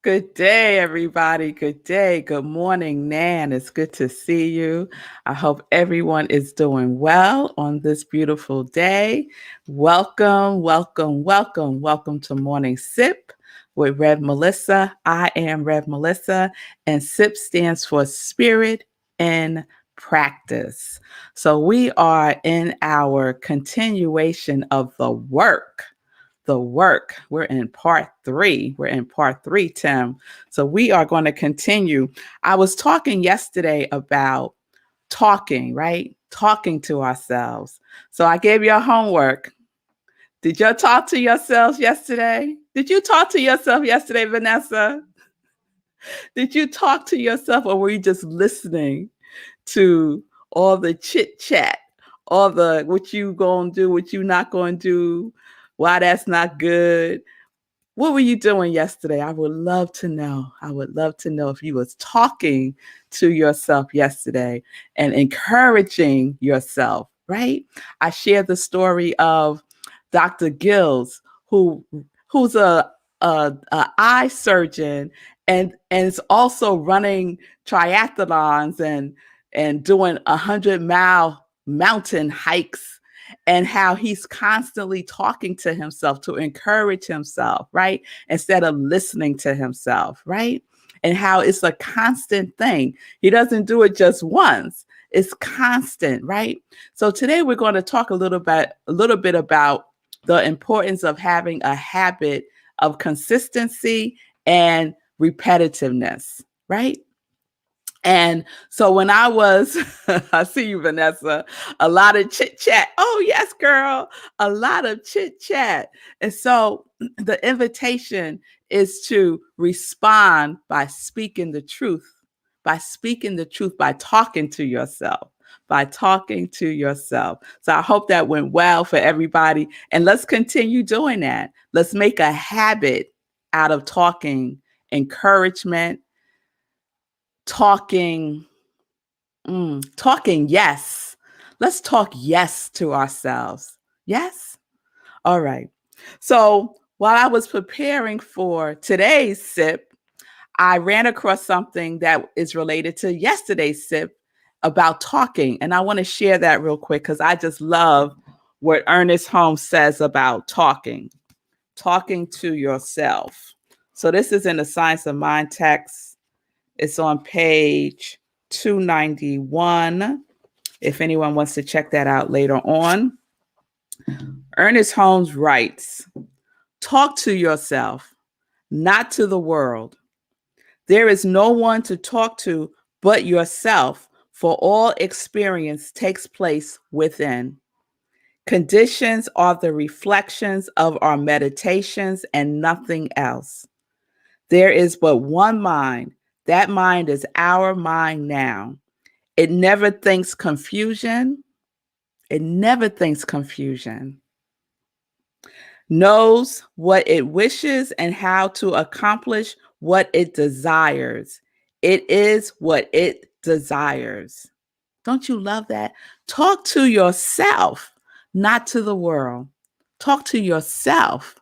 Good day, everybody. Good day. Good morning, Nan. It's good to see you. I hope everyone is doing well on this beautiful day. Welcome, welcome, welcome, welcome to Morning Sip with Rev Melissa. I am Rev Melissa, and SIP stands for Spirit in Practice. So we are in our continuation of the work. We're in part three. Tim. So we are going to continue. I was talking yesterday about talking, right? Talking to ourselves. So I gave you a homework. Did you talk to yourselves yesterday? Did you talk to yourself yesterday, Vanessa? Did you talk to yourself, or were you just listening to all the chit chat, all the what you gonna do, what you not gonna do, why that's not good? What were you doing yesterday? I would love to know. I would love to know if you was talking to yourself yesterday and encouraging yourself, right? I shared the story of Dr. Gills, who's a eye surgeon and is also running triathlons and doing 100-mile mountain hikes, and how he's constantly talking to himself to encourage himself, right? Instead of listening to himself, right? And how it's a constant thing. He doesn't do it just once. It's constant, right? So today we're going to talk a little bit about the importance of having a habit of consistency and repetitiveness, right? And so when I was, I see you, Vanessa, a lot of chit chat. Oh, yes, girl, a lot of chit chat. And so the invitation is to respond by speaking the truth, by talking to yourself, by talking to yourself. So I hope that went well for everybody. And let's continue doing that. Let's make a habit out of talking encouragement, talking talking yes. Let's talk yes to ourselves. Yes? All right. So while I was preparing for today's sip, I ran across something that is related to yesterday's sip about talking. And I want to share that real quick because I just love what Ernest Holmes says about talking to yourself. So this is in the Science of Mind text. It's on page 291. If anyone wants to check that out later on. Ernest Holmes writes, talk to yourself, not to the world. There is no one to talk to but yourself, for all experience takes place within. Conditions are the reflections of our meditations and nothing else. There is but one mind. That mind is our mind now. It never thinks confusion. It never thinks confusion. Knows what it wishes and how to accomplish what it desires. It is what it desires. Don't you love that? Talk to yourself, not to the world. Talk to yourself.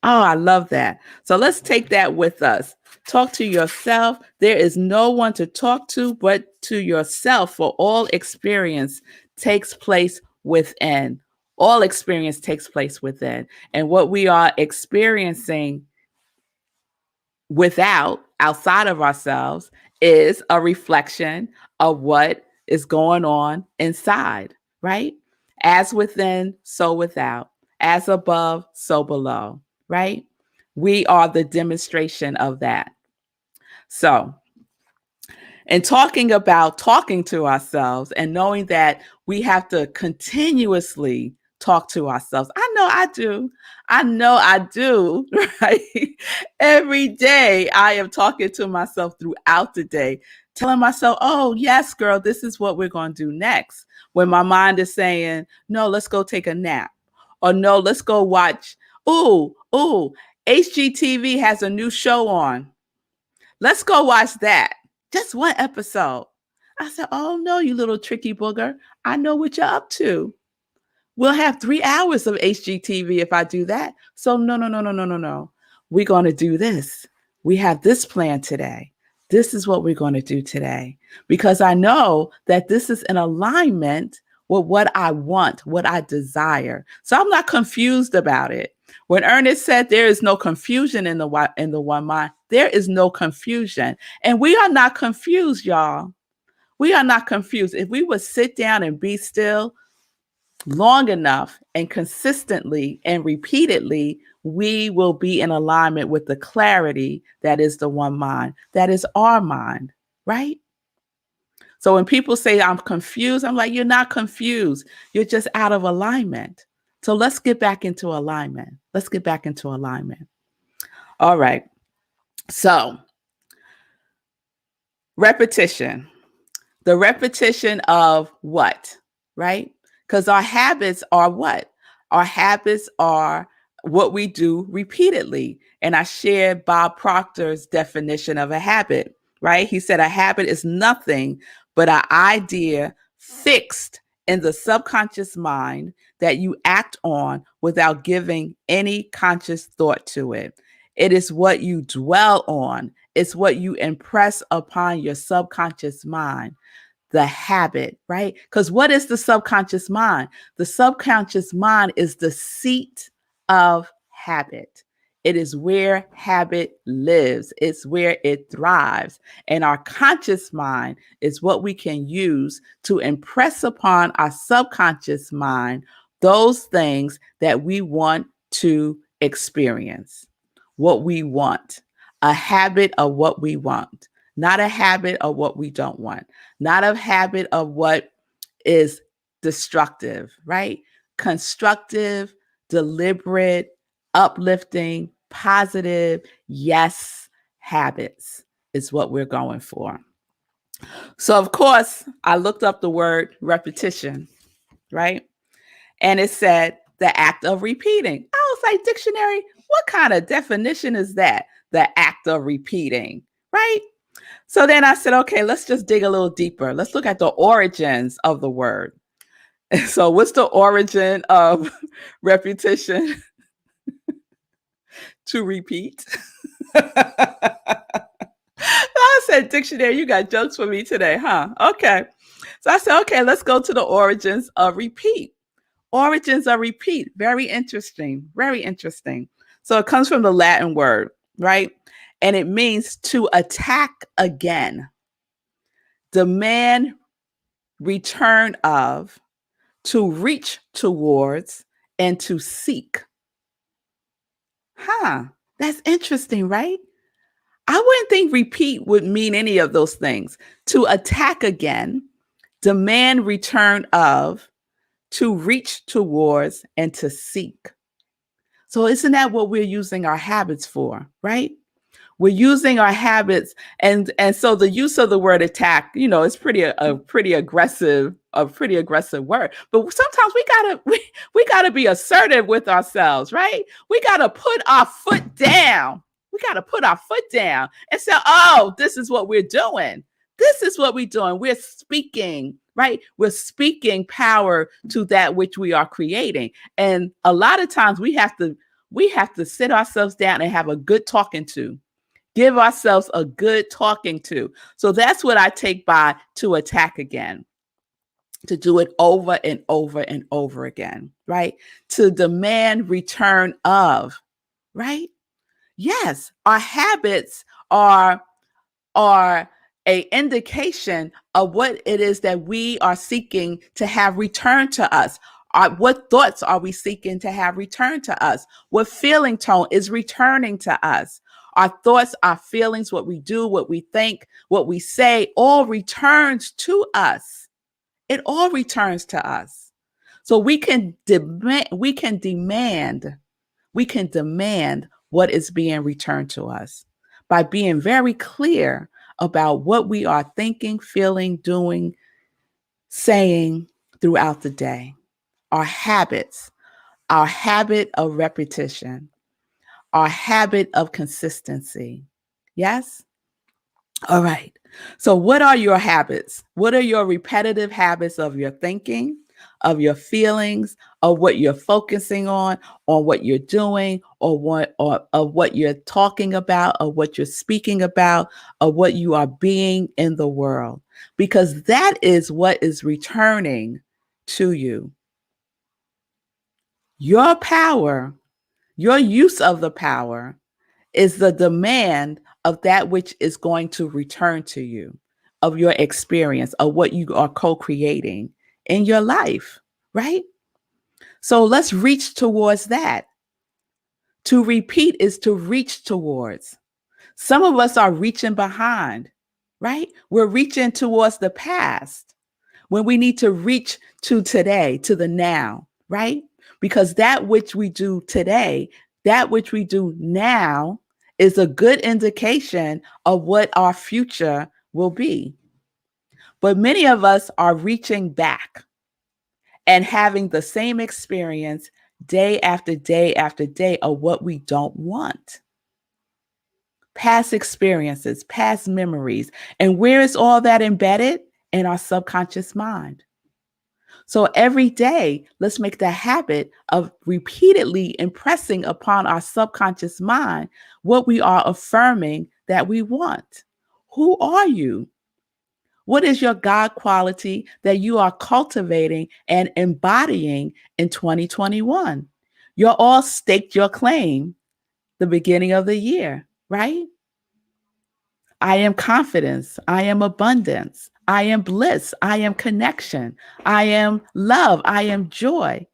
Oh, I love that. So let's take that with us. Talk to yourself. There is no one to talk to but to yourself, for all experience takes place within. All experience takes place within. And what we are experiencing outside of ourselves, is a reflection of what is going on inside, right? As within, so without. As above, so below, right? We are the demonstration of that. So, and talking about talking to ourselves and knowing that we have to continuously talk to ourselves. I know I do, right? Every day I am talking to myself throughout the day, telling myself, oh, yes, girl, this is what we're going to do next. When my mind is saying, no, let's go take a nap. Or no, let's go watch. Ooh, HGTV has a new show on. Let's go watch that. Just one episode. I said, oh no, you little tricky booger. I know what you're up to. We'll have 3 hours of HGTV if I do that. So no. We're going to do this. we have this plan today. This is what we're going to do today, because I know that this is in alignment with what I want, what I desire. So I'm not confused about it. When Ernest said there is no confusion in the one mind, there is no confusion. And we are not confused, y'all. We are not confused. If we would sit down and be still long enough and consistently and repeatedly, we will be in alignment with the clarity that is the one mind, that is our mind, right? So when people say I'm confused, I'm like, you're not confused. You're just out of alignment. So let's get back into alignment. Let's get back into alignment. All right. So repetition. The repetition of what, right? Because our habits are what? Our habits are what we do repeatedly. And I shared Bob Proctor's definition of a habit, right? He said a habit is nothing but an idea fixed in the subconscious mind that you act on without giving any conscious thought to it. It is what you dwell on. It's what you impress upon your subconscious mind. The habit, right? Because what is the subconscious mind? The subconscious mind is the seat of habit. It is where habit lives. It's where it thrives. And our conscious mind is what we can use to impress upon our subconscious mind those things that we want to experience, what we want, a habit of what we want, not a habit of what we don't want, not a habit of what is destructive, right? Constructive, deliberate, uplifting, positive, yes, habits is what we're going for. So, of course, I looked up the word repetition, right? And it said the act of repeating. I was like, dictionary, what kind of definition is that? The act of repeating, right? So then I said, okay, let's just dig a little deeper. Let's look at the origins of the word. So what's the origin of repetition? To repeat. I said, dictionary, you got jokes for me today, huh? Okay. So I said, okay, let's go to the origins of repeat. Origins of repeat. Very interesting. Very interesting. So it comes from the Latin word, right? And it means to attack again, demand return of, to reach towards, and to seek. That's interesting, right? I wouldn't think repeat would mean any of those things. To attack again, demand return of, to reach towards, and to seek. So isn't that what we're using our habits for, right? We're using our habits, and so the use of the word attack, it's a pretty aggressive word. But sometimes we gotta be assertive with ourselves, right? We gotta put our foot down. We gotta put our foot down and say, "Oh, this is what we're doing. This is what we're doing. We're speaking." Right? We're speaking power to that which we are creating. And a lot of times we have to sit ourselves down and have a good talking to. Give ourselves a good talking to. So that's what I take by to attack again, to do it over and over and over again, right? To demand return of, right? Yes, our habits are a indication of what it is that we are seeking to have returned to us. What thoughts are we seeking to have returned to us? What feeling tone is returning to us? Our thoughts, our feelings, what we do, what we think, what we say, all returns to us. It all returns to us. So we can demand what is being returned to us by being very clear about what we are thinking, feeling, doing, saying throughout the day. Our habits, our habit of repetition, our habit of consistency. Yes? All right. So what are your habits? What are your repetitive habits of your thinking, of your feelings, of what you're focusing on what you're doing, or of what you're talking about, or what you're speaking about, or what you are being in the world, because that is what is returning to you. Your power, your use of the power is the demand of that which is going to return to you, of your experience, of what you are co-creating in your life, right? So let's reach towards that. To repeat is to reach towards. Some of us are reaching behind, right? We're reaching towards the past when we need to reach to today, to the now, right? Because that which we do today, that which we do now, is a good indication of what our future will be. But many of us are reaching back and having the same experience day after day after day of what we don't want. Past experiences, past memories. And where is all that embedded? In our subconscious mind. So every day, let's make the habit of repeatedly impressing upon our subconscious mind what we are affirming that we want. Who are you? What is your God quality that you are cultivating and embodying in 2021? You're all staked your claim the beginning of the year, right? I am confidence. I am abundance. I am bliss. I am connection. I am love. I am joy.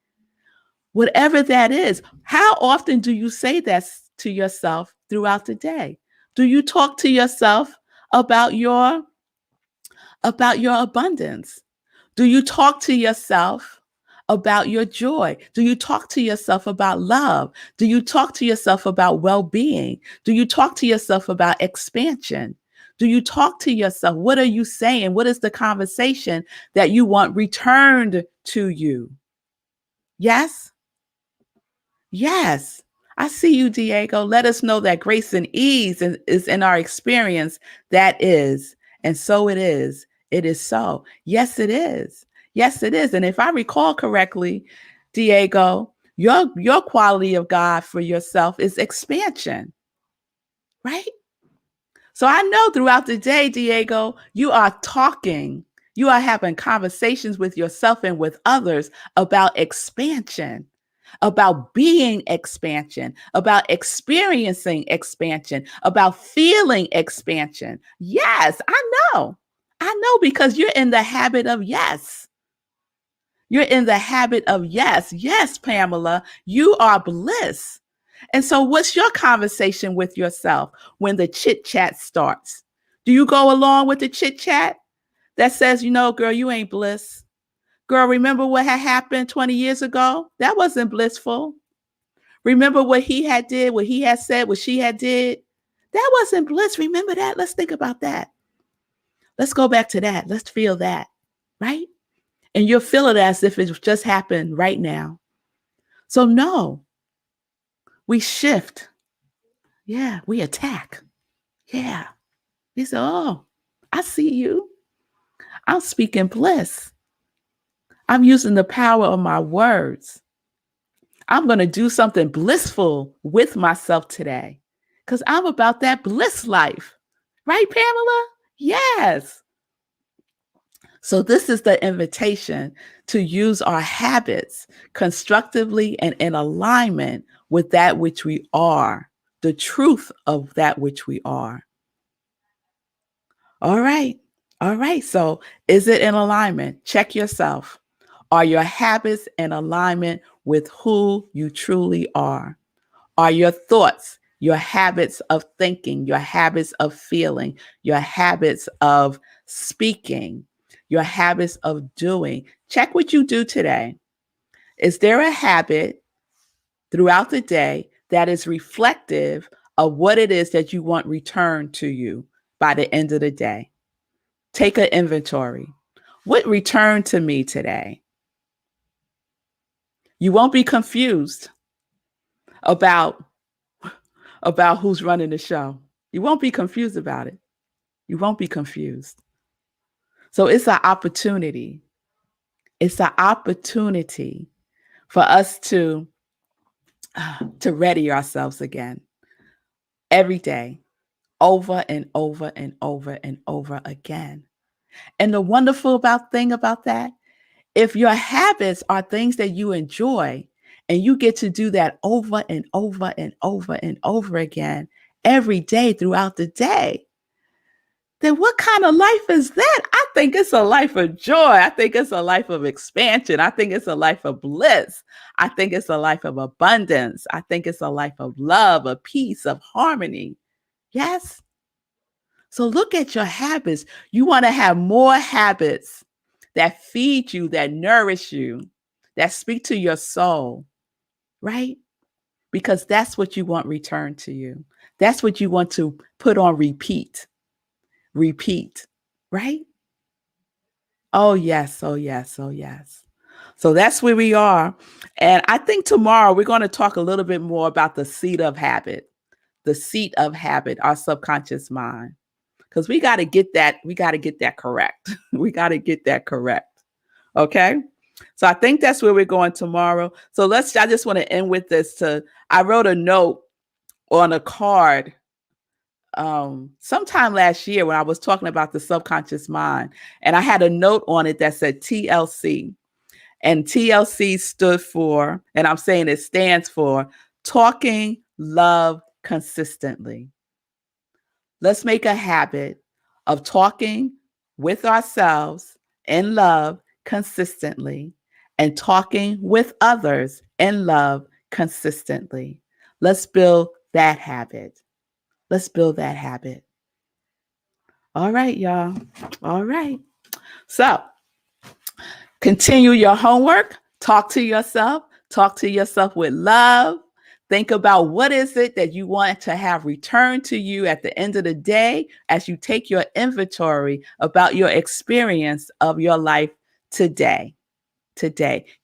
Whatever that is, how often do you say that to yourself throughout the day? Do you talk to yourself about your abundance? Do you talk to yourself about your joy? Do you talk to yourself about love? Do you talk to yourself about well-being? Do you talk to yourself about expansion? Do you talk to yourself? What are you saying? What is the conversation that you want returned to you? Yes? Yes. I see you, Diego. Let us know that grace and ease is in our experience. That is. And so it is. It is so. Yes, it is. Yes, it is. And if I recall correctly, Diego, your quality of God for yourself is expansion, right? So I know throughout the day, Diego, you are talking, you are having conversations with yourself and with others about expansion, about being expansion, about experiencing expansion, about feeling expansion. Yes, I know. I know, because you're in the habit of yes. You're in the habit of yes. Yes, Pamela, you are bliss. And so, what's your conversation with yourself when the chit chat starts? Do you go along with the chit chat that says, girl, you ain't bliss? Girl, remember what had happened 20 years ago? That wasn't blissful. Remember what he had did, what he had said, what she had did? That wasn't bliss. Remember that? Let's think about that. Let's go back to that. Let's feel that, right? And you'll feel it as if it just happened right now. So no, we shift. Yeah, we attack. Yeah. We say, oh, I see you. I'm speaking bliss. I'm using the power of my words. I'm going to do something blissful with myself today because I'm about that bliss life. Right, Pamela? Yes. So this is the invitation to use our habits constructively and in alignment with that which we are, the truth of that which we are. All right. All right. So is it in alignment? Check yourself. Are your habits in alignment with who you truly are? Are your thoughts, your habits of thinking, your habits of feeling, your habits of speaking, your habits of doing? Check what you do today. Is there a habit throughout the day that is reflective of what it is that you want returned to you by the end of the day? Take an inventory. What returned to me today? You won't be confused about who's running the show. You won't be confused about it. You won't be confused. So it's an opportunity. It's an opportunity for us to ready ourselves again every day, over and over and over and over again. And the wonderful thing about that, if your habits are things that you enjoy and you get to do that over and over and over and over again every day throughout the day, then what kind of life is that? I think it's a life of joy. I think it's a life of expansion. I think it's a life of bliss. I think it's a life of abundance. I think it's a life of love, of peace, of harmony. Yes? So look at your habits. You want to have more habits that feed you, that nourish you, that speak to your soul, right? Because that's what you want returned to you. That's what you want to put on repeat, right? Oh, yes. Oh, yes. Oh, yes. So that's where we are. And I think tomorrow we're going to talk a little bit more about the seat of habit, our subconscious mind. Because we got to get that. We got to get that correct. We got to get that correct. Okay. So I think that's where we're going tomorrow. So I just want to end with this. I wrote a note on a card sometime last year when I was talking about the subconscious mind. And I had a note on it that said TLC. And TLC stood for, and I'm saying it stands for, talking love consistently. Let's make a habit of talking with ourselves in love consistently and talking with others in love consistently. Let's build that habit. Let's build that habit. All right, y'all. All right. So continue your homework. Talk to yourself. Talk to yourself with love. Think about what is it that you want to have returned to you at the end of the day as you take your inventory about your experience of your life today.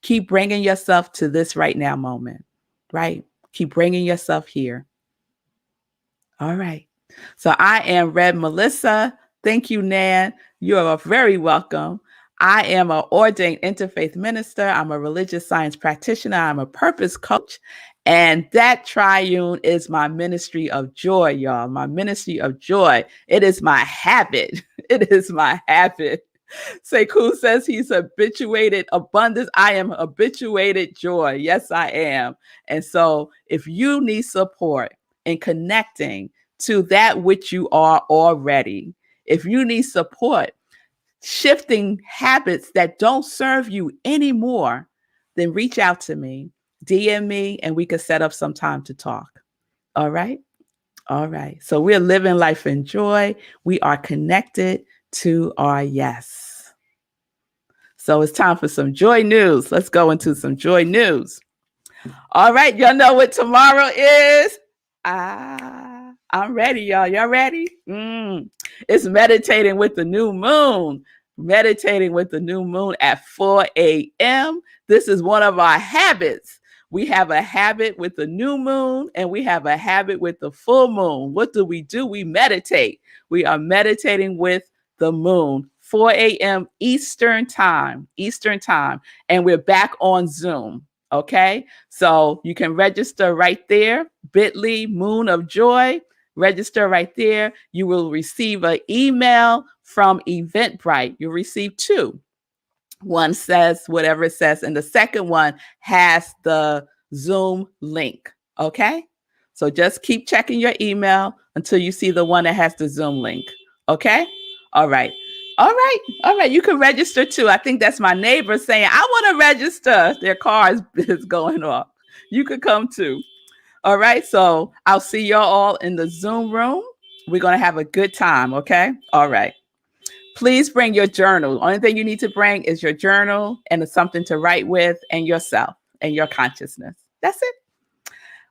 Keep bringing yourself to this right now moment, right? Keep bringing yourself here. All right. So I am Rev Melissa. Thank you, Nan. You are very welcome. I am an ordained interfaith minister. I'm a religious science practitioner. I'm a purpose coach. And that triune is my ministry of joy, y'all. My ministry of joy. It is my habit. It is my habit. Sekou says he's habituated abundance. I am habituated joy. Yes, I am. And so if you need support in connecting to that which you are already, if you need support shifting habits that don't serve you anymore, then reach out to me, DM me, and we could set up some time to talk. All right. All right. So we're living life in joy. We are connected to our yes. So it's time for some joy news. Let's go into some joy news. All right. Y'all know what tomorrow is? I'm ready, y'all. Y'all ready? It's meditating with the new moon. Meditating with the new moon at 4 a.m. This is one of our habits. We have a habit with the new moon and we have a habit with the full moon. What do? We meditate. We are meditating with the moon, 4 a.m. Eastern time. And we're back on Zoom. Okay. So you can register right there. bit.ly Moon of Joy. Register right there. You will receive an email from Eventbrite. You'll receive two. One says whatever it says, and the second one has the Zoom link. Okay? So just keep checking your email until you see the one that has the Zoom link. Okay? All right. All right. You can register too. I think that's my neighbor saying, I want to register. Their car is going off. You could come too. All right. So I'll see y'all all in the Zoom room. We're going to have a good time. Okay. All right. Please bring your journal. Only thing you need to bring is your journal and something to write with and yourself and your consciousness. That's it.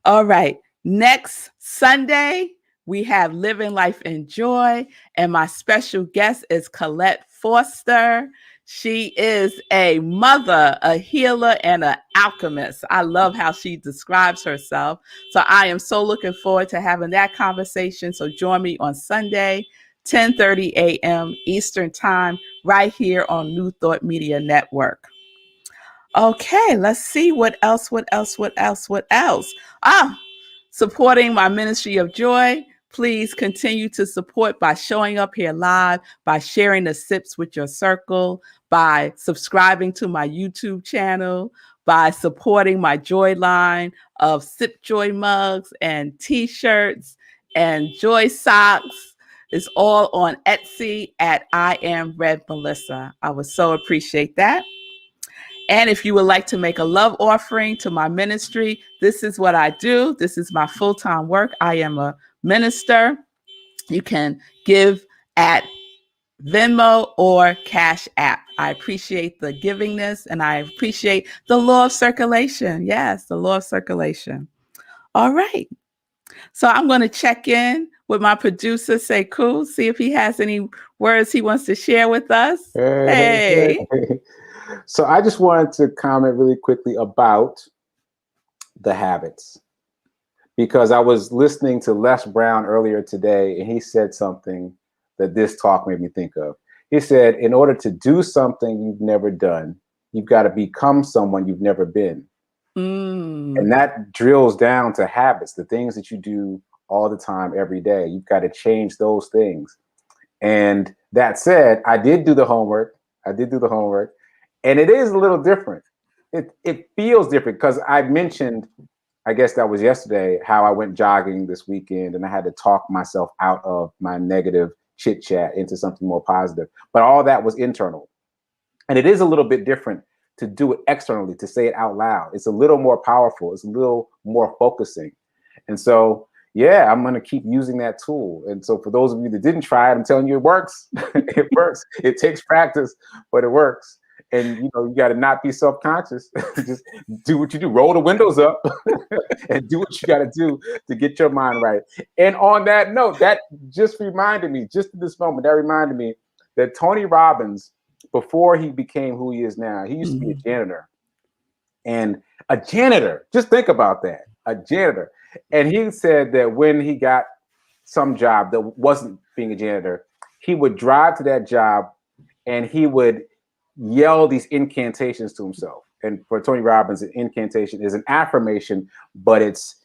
All right. Next Sunday, we have Living Life in Joy. And my special guest is Colette Foster. She is a mother, a healer, and an alchemist. I love how she describes herself. So I am so looking forward to having that conversation. So join me on Sunday, 10:30 a.m. Eastern Time, right here on New Thought Media Network. Okay, let's see what else. Supporting my ministry of joy. Please continue to support by showing up here live, by sharing the sips with your circle, by subscribing to my YouTube channel, by supporting my joy line of Sip Joy mugs and t-shirts and joy socks. It's all on Etsy at I Am Rev Melissa. I would so appreciate that. And if you would like to make a love offering to my ministry, this is what I do. This is my full-time work. I am a minister. You can give at Venmo or Cash App. I appreciate the givingness and I appreciate the law of circulation. Yes, the law of circulation. All right. So I'm going to check in with my producer, Sekou, see if he has any words he wants to share with us. Hey. So I just wanted to comment really quickly about the habits, because I was listening to Les Brown earlier today, and he said something that this talk made me think of. He said, in order to do something you've never done, you've got to become someone you've never been. And that drills down to habits, the things that you do all the time, every day. You've got to change those things. And that said, I did do the homework. And it is a little different. It feels different because I mentioned, I guess that was yesterday, how I went jogging this weekend and I had to talk myself out of my negative chit chat into something more positive. But all that was internal. And it is a little bit different to do it externally, to say it out loud. It's a little more powerful. It's a little more focusing. And so, yeah, I'm going to keep using that tool. And so for those of you that didn't try it, I'm telling you, it works. It works. It takes practice, but it works. And, you know, you got to not be self-conscious. Just do what you do. Roll the windows up and do what you got to do to get your mind right. And on that note, that just reminded me, just in this moment, that reminded me that Tony Robbins, before he became who he is now, he used to be a janitor. And a janitor, just think about that, a janitor. And he said that when he got some job that wasn't being a janitor, he would drive to that job and he would yell these incantations to himself. And for Tony Robbins, an incantation is an affirmation, but it's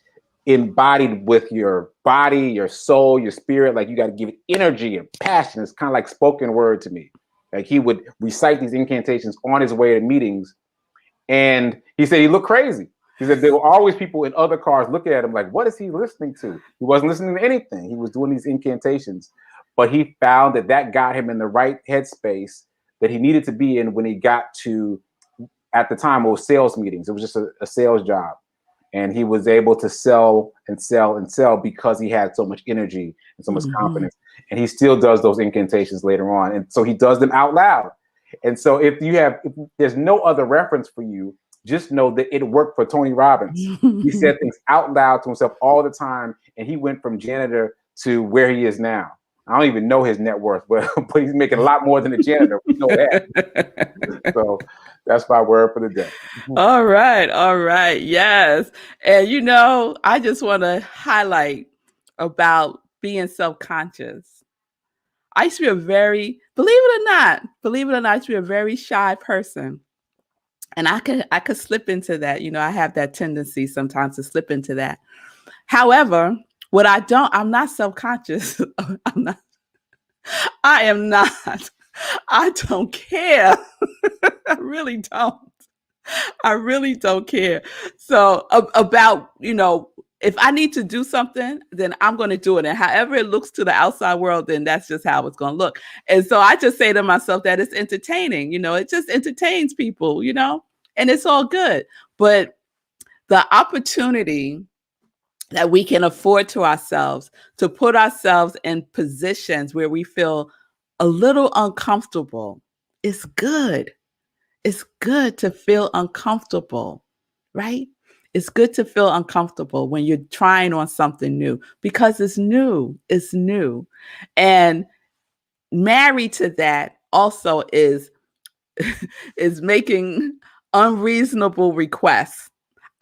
embodied with your body, your soul, your spirit. Like you got to give it energy and passion. It's kind of like spoken word to me. Like he would recite these incantations on his way to meetings. And he said he looked crazy. He said there were always people in other cars looking at him like, what is he listening to? He wasn't listening to anything. He was doing these incantations. But he found that that got him in the right headspace that he needed to be in when he got to, at the time, it was sales meetings. It was just a sales job. And he was able to sell and sell and sell because he had so much energy and so much confidence. And he still does those incantations later on. And so he does them out loud. And so if there's no other reference for you, just know that it worked for Tony Robbins. He said things out loud to himself all the time. And he went from janitor to where he is now. I don't even know his net worth, but he's making a lot more than a janitor. We know that. So that's my word for the day. All right. Yes. And, you know, I just want to highlight about being self-conscious. I used to be believe it or not, I used to be a very shy person. And I could slip into that. You know, I have that tendency sometimes to slip into that. However, I'm not self-conscious. I am not. I don't care. I really don't care. So about, you know, if I need to do something, then I'm going to do it. And however it looks to the outside world, then that's just how it's going to look. And so I just say to myself that it's entertaining, you know, it just entertains people, you know, and it's all good. But the opportunity that we can afford to ourselves to put ourselves in positions where we feel a little uncomfortable is good. It's good to feel uncomfortable, right? It's good to feel uncomfortable when you're trying on something new because it's new. It's new. And married to that also is making unreasonable requests.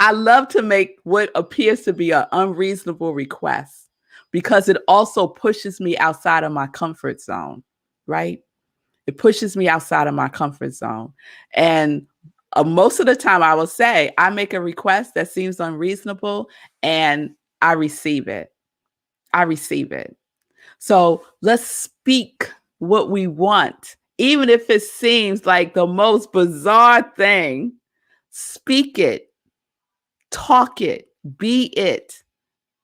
I love to make what appears to be an unreasonable request because it also pushes me outside of my comfort zone, right? It pushes me outside of my comfort zone. And Most of the time I will say, I make a request that seems unreasonable and I receive it. I receive it. So let's speak what we want, even if it seems like the most bizarre thing. Speak it, talk it, be it,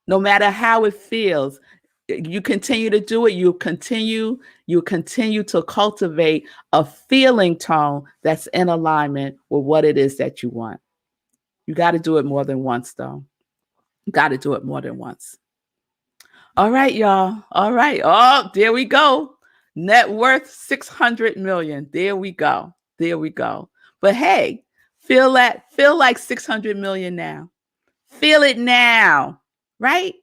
no matter how it feels. You continue to do it, you continue to cultivate a feeling tone that's in alignment with what it is that you want. You got to do it more than once, though. You got to do it more than once. All right, y'all. All right. Oh, there we go. Net worth 600 million. There we go. There we go. But hey, feel like 600 million now. Feel it now, right?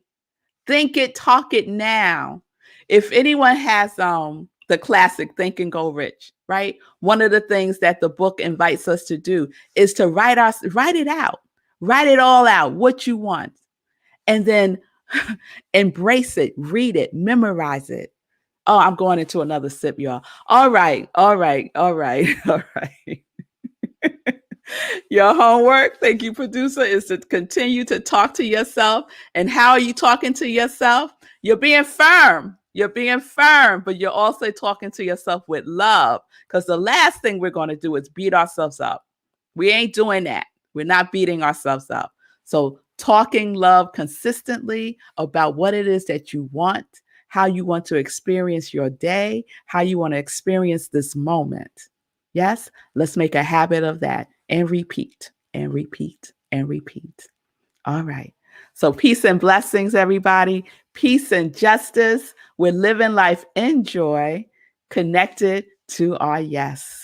Think it, talk it now. If anyone has the classic Think and Go Rich, right? One of the things that the book invites us to do is to write it out. Write it all out, what you want. And then embrace it, read it, memorize it. Oh, I'm going into another sip, y'all. All right. All right. Your homework, thank you, producer, is to continue to talk to yourself. And how are you talking to yourself? You're being firm. But you're also talking to yourself with love. Because the last thing we're going to do is beat ourselves up. We ain't doing that. We're not beating ourselves up. So talking love consistently about what it is that you want, how you want to experience your day, how you want to experience this moment. Yes, let's make a habit of that and repeat and repeat and repeat. All right. So peace and blessings, everybody. Peace and justice. We're living life in joy, connected to our yes.